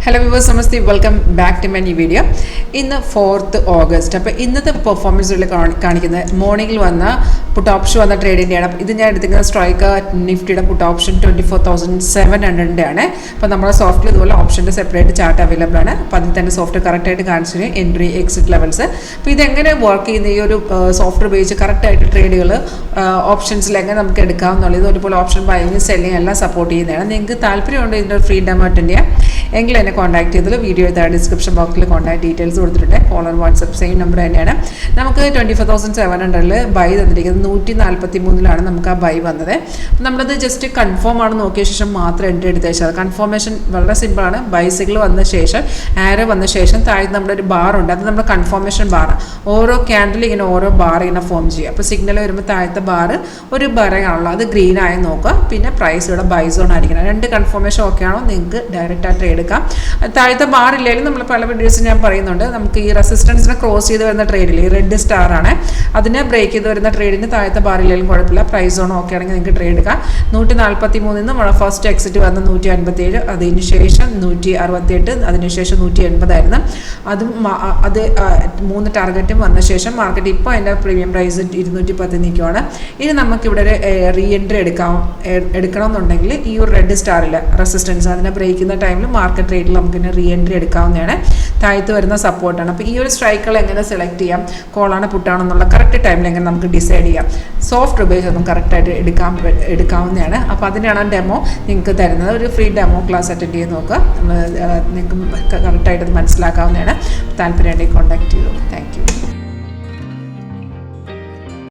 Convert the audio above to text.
Hello viewers, Namaste. Welcome back to my new video. In the 4th August, അപ്പോൾ ഇന്നത്തെ പെർഫോമൻസിൽ കാണിക്കുന്ന മോർണിംഗിൽ വന്ന പുട്ട് ഓപ്ഷൻ വന്ന ട്രേഡിൻ്റെയാണ്. ഇത് ഞാൻ എടുത്തിരിക്കുന്ന സ്ട്രൈക്ക് നിഫ്റ്റിയുടെ പുട്ട് ഓപ്ഷൻ 24,700 ആണ്. അപ്പോൾ നമ്മുടെ സോഫ്റ്റ്വെയർ ഇതുപോലെ ഓപ്ഷൻ്റെ സെപ്പറേറ്റ് ചാർട്ട് അവൈലബിൾ ആണ്. അപ്പോൾ അതിൽ തന്നെ സോഫ്റ്റ്വെയർ കറക്റ്റായിട്ട് കാണിച്ചു എൻട്രി എക്സിറ്റ് ലെവൽസ്. അപ്പോൾ ഇതെങ്ങനെ വർക്ക് ചെയ്യുന്ന ഈ ഒരു സോഫ്റ്റ്വെയർ ഉപയോഗിച്ച് കറക്റ്റായിട്ട് ട്രേഡുകൾ ഓപ്ഷൻസിൽ എങ്ങനെ നമുക്ക് എടുക്കാമെന്നുള്ളത് ഒരുപോലെ ഓപ്ഷൻ ബൈയിങ് സെല്ലിങ് എല്ലാം സപ്പോർട്ട് ചെയ്യുന്നതാണ്. നിങ്ങൾക്ക് താല്പര്യമുണ്ട് ഇതിൻ്റെ ഫ്രീ ഡെമോ അറ്റൻഡ് ചെയ്യാം എങ്കിൽ എന്നെ കോൺടാക്ട് ചെയ്തത് വീഡിയോ ഡിസ്ക്രിപ്ഷൻ ബോക്സിൽ കോൺടാക്ട് ഡീറ്റെയിൽസ് കൊടുത്തിട്ടുണ്ട്. കോളർ വാട്സപ്പ് സെയിം നമ്പർ തന്നെയാണ്. നമുക്ക് 24,700 ബൈ തന്നിരിക്കുന്നത് 143 നമുക്ക് ആ ബൈ വന്നത്. നമ്മളത് ജസ്റ്റ് കൺഫേം ആണ് നോക്കിയ ശേഷം മാത്രം എൻട്രി എടുത്ത ശേഷം കൺഫർമേഷൻ വളരെ സിമ്പിളാണ്. ബൈസിക്കിൾ വന്ന ശേഷം ആരോ വന്ന ശേഷം താഴെ നമ്മുടെ ഒരു ബാർ ഉണ്ട്, അത് നമ്മുടെ കൺഫർമേഷൻ ബാറാണ്. ഓരോ ക്യാൻഡിൽ ഇങ്ങനെ ഓരോ ബാർ ഇങ്ങനെ ഫോം ചെയ്യുക. അപ്പോൾ സിഗ്നൽ വരുമ്പോൾ താഴത്തെ ബാർ ഒരു ബറയാണല്ലോ, അത് ഗ്രീൻ ആയി നോക്കുക. പിന്നെ പ്രൈസ് ഇവിടെ ബൈ സോൺ ആയിരിക്കണം. രണ്ട് കൺഫർമേഷൻ ഓക്കെ ആണോ നിങ്ങൾക്ക് ഡയറക്റ്റ് ആ ട്രേഡ് എടുക്കാം. താഴത്തെ ബാർ ഇല്ലെങ്കിലും നമ്മൾ പല വീഡിയോസും ഞാൻ പറയുന്നുണ്ട്, നമുക്ക് ഈ റെസിസ്റ്റൻസിനെ ക്രോസ് ചെയ്ത് വരുന്ന ട്രേഡിൽ ഈ റെഡ് സ്റ്റാർ ആണ്, അതിനെ ബ്രേക്ക് ചെയ്ത് വരുന്ന ട്രേഡിന് താഴത്തെ ബാർ ഇല്ലെങ്കിലും കുഴപ്പമില്ല. പ്രൈസ് സോൺ ഓക്കെ ആണെങ്കിൽ നിങ്ങൾക്ക് ട്രേഡ് എടുക്കാം. 143 നമ്മുടെ ഫസ്റ്റ് എക്സിറ്റ് വന്ന് 157, അതിന് ശേഷം 168, അതിനുശേഷം 180 ആയിരുന്നു. അത് 3 ടാർഗറ്റും വന്ന ശേഷം മാർക്കറ്റ് ഇപ്പോൾ അതിൻ്റെ പ്രീമിയം പ്രൈസ് 210 നിൽക്കുവാണ്. ഇനി നമുക്കിവിടെ ഒരു റീ എൻട്രി എടുക്കണമെന്നുണ്ടെങ്കിൽ ഈ ഒരു റെഡ് സ്റ്റാറിൽ റെസിസ്റ്റൻസ് അതിനെ ബ്രേക്ക് ചെയ്യുന്ന ടൈമിൽ മാർക്കറ്റ് റേറ്റിൽ നമുക്ക് റീ എൻട്രി എടുക്കാവുന്നതാണ്. താഴത്ത് വരുന്ന സപ്പോർട്ടാണ്. അപ്പോൾ ഈ ഒരു സ്ട്രൈക്കുകൾ എങ്ങനെ സെലക്ട് ചെയ്യാം, കോളാണ് പുട്ടാണെന്നുള്ള കറക്റ്റ് ടൈമിൽ എങ്ങനെ നമുക്ക് ഡിസൈഡ് ചെയ്യാം, സോഫ്റ്റ് ഉപയോഗിച്ച് നമുക്ക് കറക്റ്റായിട്ട് എടുക്കാവുന്നതാണ്. അപ്പോൾ അതിനാണ് ഡെമോ നിങ്ങൾക്ക് തരുന്നത്. ഒരു ഫ്രീ ഡെമോ ക്ലാസ് അറ്റൻഡ് ചെയ്ത് നോക്കുക, നിങ്ങൾക്ക് കറക്റ്റായിട്ട് അത് മനസ്സിലാക്കാവുന്നതാണ്. താല്പര്യമുണ്ടെങ്കിൽ കോൺടാക്ട് ചെയ്തു. Thank you.